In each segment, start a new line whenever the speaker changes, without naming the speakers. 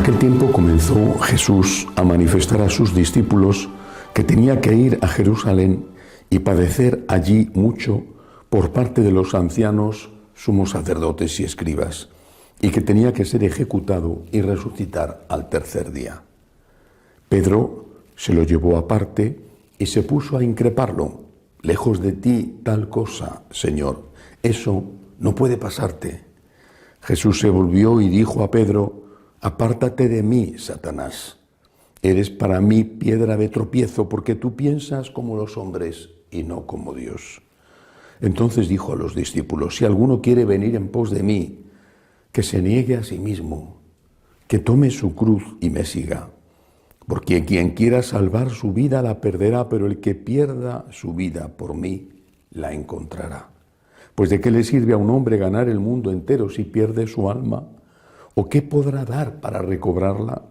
aquel tiempo comenzó Jesús a manifestar a sus discípulos que tenía que ir a Jerusalén y padecer allí mucho por parte de los ancianos, sumos sacerdotes y escribas, y que tenía que ser ejecutado y resucitar al tercer día. Pedro se lo llevó aparte y se puso a increparlo. Lejos de ti tal cosa, Señor, eso no puede pasarte. Jesús se volvió y dijo a Pedro: apártate de mí, Satanás. Eres para mí piedra de tropiezo, porque tú piensas como los hombres y no como Dios. Entonces dijo a los discípulos: si alguno quiere venir en pos de mí, que se niegue a sí mismo, que tome su cruz y me siga. Porque quien quiera salvar su vida la perderá, pero el que pierda su vida por mí la encontrará. Pues ¿de qué le sirve a un hombre ganar el mundo entero si pierde su alma? ¿O qué podrá dar para recobrarla?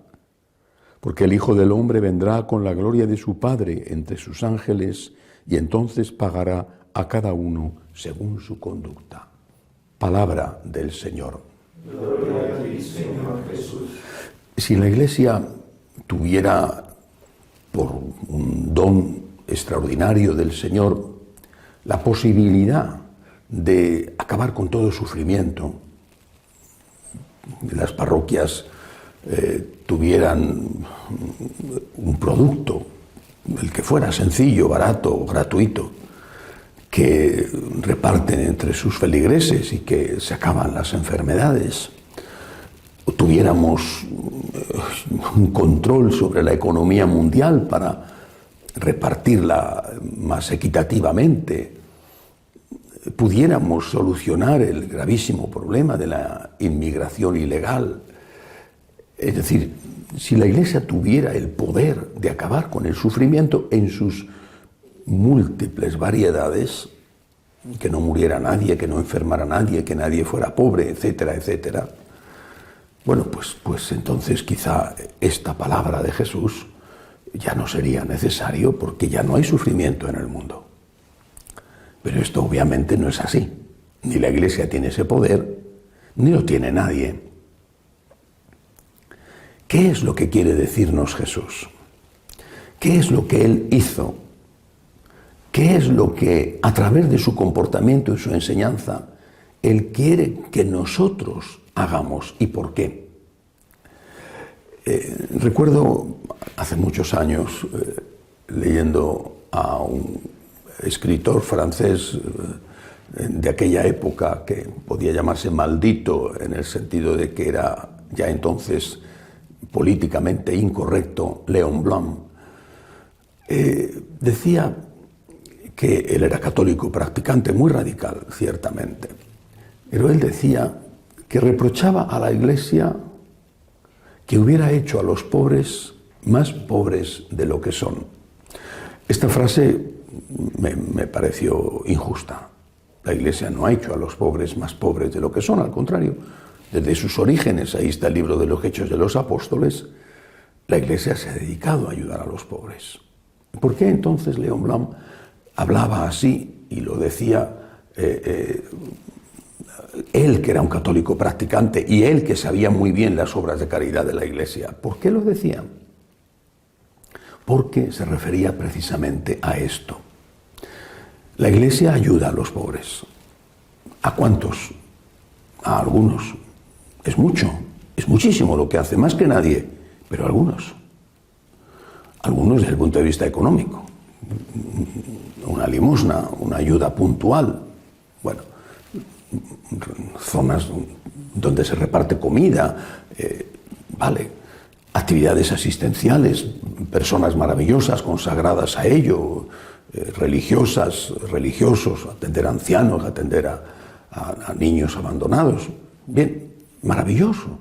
Porque el Hijo del Hombre vendrá con la gloria de su Padre entre sus ángeles y entonces pagará a cada uno según su conducta. Palabra del Señor.
Gloria a ti, Señor Jesús.
Si la Iglesia tuviera, por un don extraordinario del Señor, la posibilidad de acabar con todo sufrimiento, las parroquias tuvieran un producto, el que fuera sencillo, barato, gratuito, que reparten entre sus feligreses y que se acaban las enfermedades, o tuviéramos un control sobre la economía mundial para repartirla más equitativamente, pudiéramos solucionar el gravísimo problema de la inmigración ilegal. Es decir, si la Iglesia tuviera el poder de acabar con el sufrimiento en sus múltiples variedades, que no muriera nadie, que no enfermara nadie, que nadie fuera pobre, etcétera, etcétera, bueno, pues entonces quizá esta palabra de Jesús ya no sería necesario, porque ya no hay sufrimiento en el mundo. Pero esto obviamente no es así. Ni la Iglesia tiene ese poder, ni lo tiene nadie. ¿Qué es lo que quiere decirnos Jesús? ¿Qué es lo que Él hizo? ¿Qué es lo que, a través de su comportamiento y su enseñanza, Él quiere que nosotros hagamos y por qué? Recuerdo hace muchos años leyendo a un escritor francés de aquella época que podía llamarse maldito en el sentido de que era ya entonces políticamente incorrecto, Léon Blum, decía que él era católico practicante, muy radical, ciertamente, pero él decía que reprochaba a la Iglesia que hubiera hecho a los pobres más pobres de lo que son. Esta frase me pareció injusta. La Iglesia no ha hecho a los pobres más pobres de lo que son, al contrario. Desde sus orígenes, ahí está el libro de los Hechos de los Apóstoles, la Iglesia se ha dedicado a ayudar a los pobres. ¿Por qué entonces Léon Blum hablaba así y lo decía él, que era un católico practicante, y él, que sabía muy bien las obras de caridad de la Iglesia? ¿Por qué lo decía? Porque se refería precisamente a esto. La Iglesia ayuda a los pobres. ¿A cuántos? A algunos. Es mucho, es muchísimo lo que hace, más que nadie, pero algunos. Algunos desde el punto de vista económico. Una limosna, una ayuda puntual. Bueno, zonas donde se reparte comida, vale. Actividades asistenciales, personas maravillosas, consagradas a ello, religiosas, religiosos, atender a ancianos, atender a niños abandonados. Bien, maravilloso.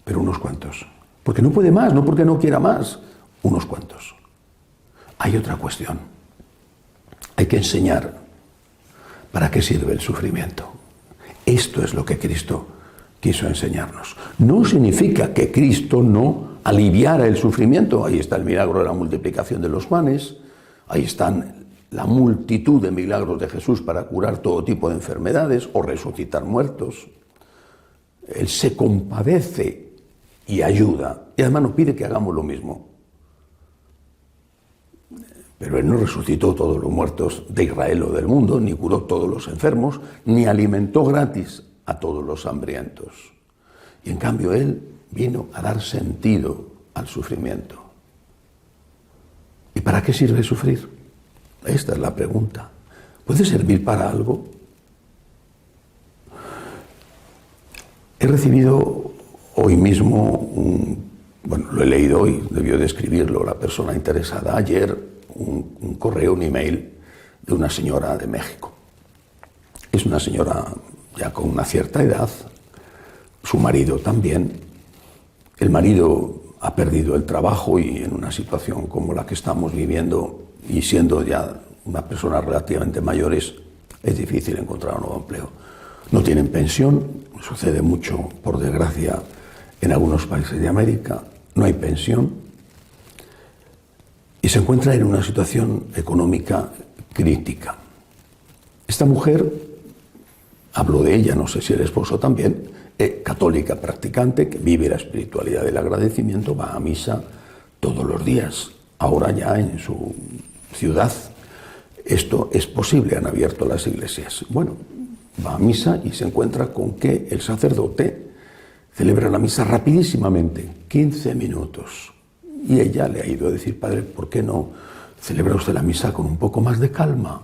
Pero unos cuantos. Porque no puede más, no porque no quiera más. Unos cuantos. Hay otra cuestión. Hay que enseñar para qué sirve el sufrimiento. Esto es lo que Cristo quiso enseñarnos. No significa que Cristo no aliviara el sufrimiento. Ahí está el milagro de la multiplicación de los panes. Ahí están la multitud de milagros de Jesús para curar todo tipo de enfermedades o resucitar muertos. Él se compadece y ayuda. Y además nos pide que hagamos lo mismo. Pero Él no resucitó todos los muertos de Israel o del mundo, ni curó todos los enfermos, ni alimentó gratis a todos los hambrientos. Y en cambio Él vino a dar sentido al sufrimiento. ¿Y para qué sirve sufrir? Esta es la pregunta. ¿Puede servir para algo? He recibido hoy mismo, lo he leído hoy, debió de escribirlo la persona interesada, ayer, un correo, un email de una señora de México. Es una señora ya con una cierta edad, su marido también. El marido ha perdido el trabajo y en una situación como la que estamos viviendo y siendo ya unas personas relativamente mayores, es difícil encontrar un nuevo empleo. No tienen pensión, sucede mucho, por desgracia, en algunos países de América, no hay pensión. Y se encuentra en una situación económica crítica. Esta mujer, hablo de ella, no sé si el esposo también, católica practicante, que vive la espiritualidad del agradecimiento, va a misa todos los días. Ahora ya en su ciudad esto es posible, han abierto las iglesias. Bueno, va a misa y se encuentra con que el sacerdote celebra la misa rapidísimamente, 15 minutos. Y ella le ha ido a decir, padre, ¿por qué no celebra usted la misa con un poco más de calma?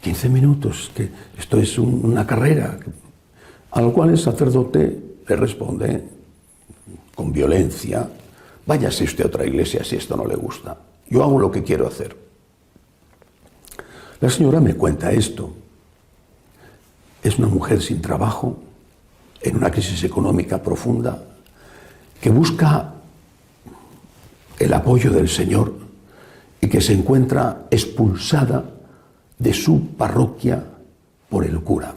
15 minutos, que esto es una carrera. A lo cual el sacerdote le responde con violencia, váyase usted a otra iglesia si esto no le gusta. Yo hago lo que quiero hacer. La señora me cuenta esto. Es una mujer sin trabajo, en una crisis económica profunda, que busca el apoyo del Señor y que se encuentra expulsada de su parroquia por el cura.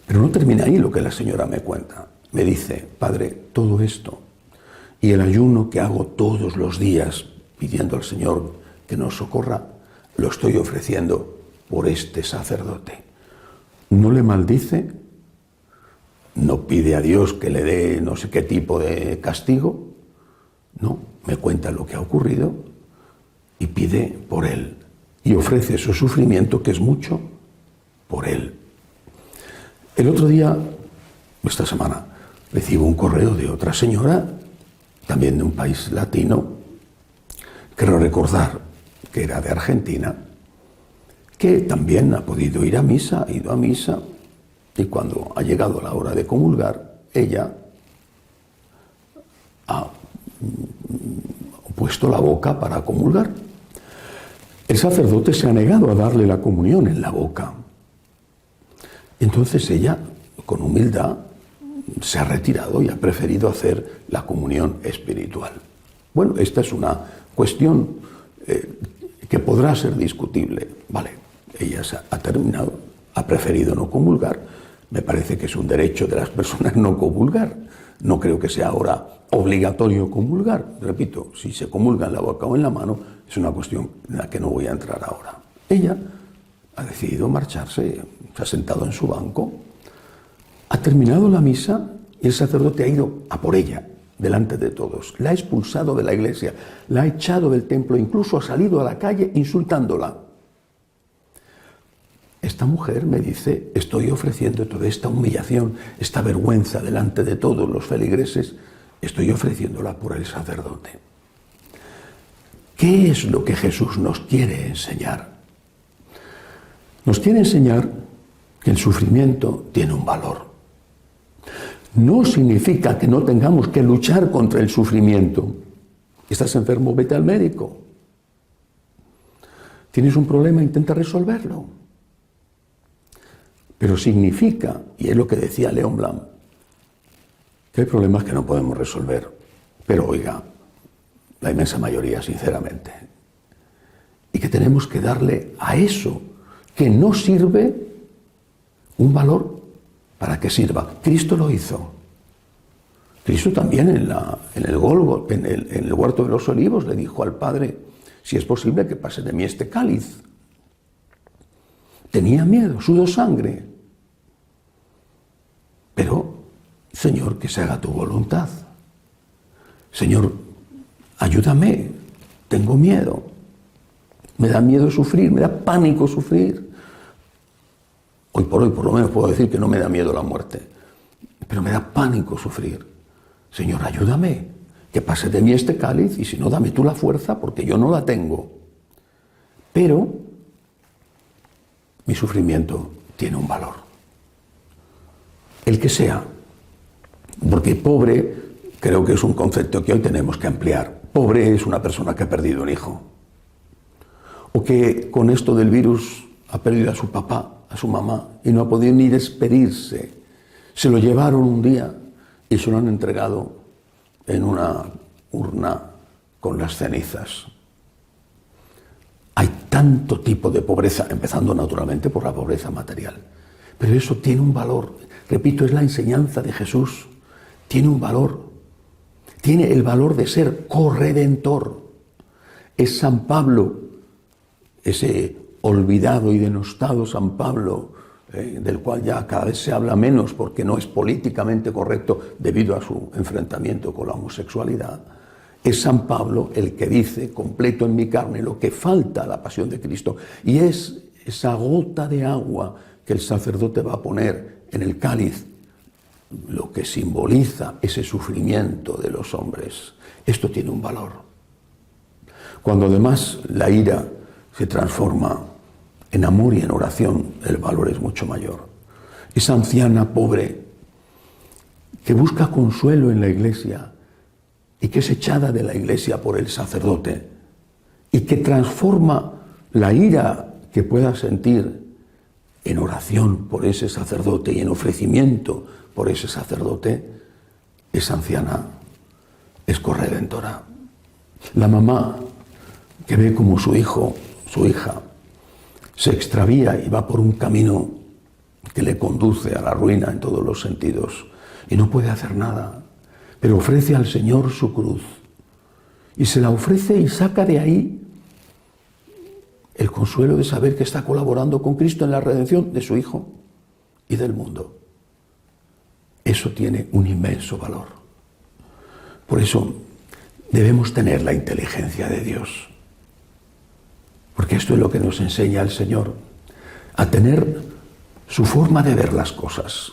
Pero no termina ahí lo que la señora me cuenta. Me dice, padre, todo esto y el ayuno que hago todos los días pidiendo al Señor que nos socorra, lo estoy ofreciendo por este sacerdote. No le maldice, no pide a Dios que le dé no sé qué tipo de castigo, no, me cuenta lo que ha ocurrido y pide por él y ofrece su sufrimiento, que es mucho, por él. El otro día, esta semana, recibo un correo de otra señora, también de un país latino, quiero recordar que era de Argentina, que también ha podido ir a misa, ha ido a misa, y cuando ha llegado la hora de comulgar, ella ha puesto la boca para comulgar. El sacerdote se ha negado a darle la comunión en la boca. Entonces ella, con humildad, se ha retirado y ha preferido hacer la comunión espiritual. Bueno, esta es una cuestión que podrá ser discutible. Vale, ella ha terminado, ha preferido no comulgar. Me parece que es un derecho de las personas no comulgar. No creo que sea ahora obligatorio comulgar. Repito, si se comulga en la boca o en la mano, es una cuestión en la que no voy a entrar ahora. Ella ha decidido marcharse, se ha sentado en su banco, ha terminado la misa y el sacerdote ha ido a por ella, delante de todos. La ha expulsado de la iglesia, la ha echado del templo, incluso ha salido a la calle insultándola. Esta mujer me dice, estoy ofreciendo toda esta humillación, esta vergüenza delante de todos los feligreses, estoy ofreciéndola por el sacerdote. ¿Qué es lo que Jesús nos quiere enseñar? Nos quiere enseñar que el sufrimiento tiene un valor. No significa que no tengamos que luchar contra el sufrimiento. ¿Estás enfermo? Vete al médico. ¿Tienes un problema? Intenta resolverlo. Pero significa, y es lo que decía León Blanc, que hay problemas que no podemos resolver. Pero oiga, la inmensa mayoría, sinceramente. Y que tenemos que darle a eso que no sirve un valor para que sirva. Cristo lo hizo. Cristo también en el huerto de los olivos le dijo al Padre, si es posible que pase de mí este cáliz. Tenía miedo, sudó sangre. Pero, Señor, que se haga tu voluntad. Señor, ayúdame, tengo miedo. Me da miedo sufrir, me da pánico sufrir. Hoy por lo menos puedo decir que no me da miedo la muerte, pero me da pánico sufrir. Señor, ayúdame, que pase de mí este cáliz, y si no, dame tú la fuerza, porque yo no la tengo. Pero mi sufrimiento tiene un valor. El que sea, porque pobre creo que es un concepto que hoy tenemos que ampliar. Pobre es una persona que ha perdido un hijo, o que con esto del virus ha perdido a su papá, a su mamá, y no ha podido ni despedirse. Se lo llevaron un día y se lo han entregado en una urna con las cenizas. Hay tanto tipo de pobreza, empezando naturalmente por la pobreza material, pero eso tiene un valor. Repito, es la enseñanza de Jesús. Tiene un valor. Tiene el valor de ser corredentor. Es San Pablo, ese olvidado y denostado San Pablo, del cual ya cada vez se habla menos porque no es políticamente correcto debido a su enfrentamiento con la homosexualidad. Es San Pablo el que dice, completo en mi carne lo que falta a la pasión de Cristo, y es esa gota de agua que el sacerdote va a poner en el cáliz, lo que simboliza ese sufrimiento de los hombres. Esto tiene un valor. Cuando además la ira se transforma en amor y en oración, el valor es mucho mayor. Esa anciana pobre que busca consuelo en la iglesia y que es echada de la iglesia por el sacerdote y que transforma la ira que pueda sentir en oración por ese sacerdote y en ofrecimiento por ese sacerdote, esa anciana es corredentora. La mamá que ve como su hijo, su hija, se extravía y va por un camino que le conduce a la ruina en todos los sentidos y no puede hacer nada, pero ofrece al Señor su cruz y se la ofrece y saca de ahí el consuelo de saber que está colaborando con Cristo en la redención de su hijo y del mundo. Eso tiene un inmenso valor. Por eso debemos tener la inteligencia de Dios, porque esto es lo que nos enseña el Señor, a tener su forma de ver las cosas,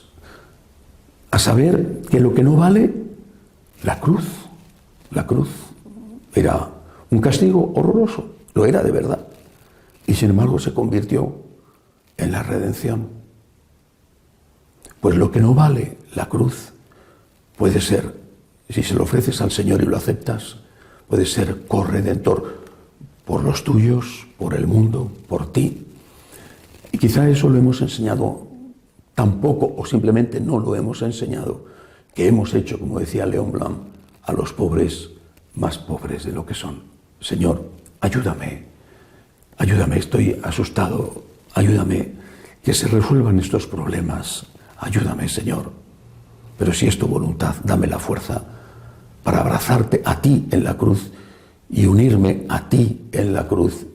a saber que lo que no vale, la cruz era un castigo horroroso, lo era de verdad, y sin embargo se convirtió en la redención. Pues lo que no vale, la cruz, puede ser, si se lo ofreces al Señor y lo aceptas, puede ser corredentor por los tuyos, por el mundo, por ti. Y quizá eso lo hemos enseñado tan poco, o simplemente no lo hemos enseñado, que hemos hecho, como decía León Blanc, a los pobres más pobres de lo que son. Señor, ayúdame, estoy asustado, ayúdame, que se resuelvan estos problemas, ayúdame, Señor. Pero si es tu voluntad, dame la fuerza para abrazarte a ti en la cruz y unirme a ti en la cruz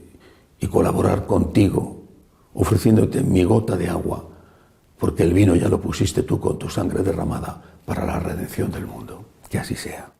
y colaborar contigo, ofreciéndote mi gota de agua, porque el vino ya lo pusiste tú con tu sangre derramada para la redención del mundo. Que así sea.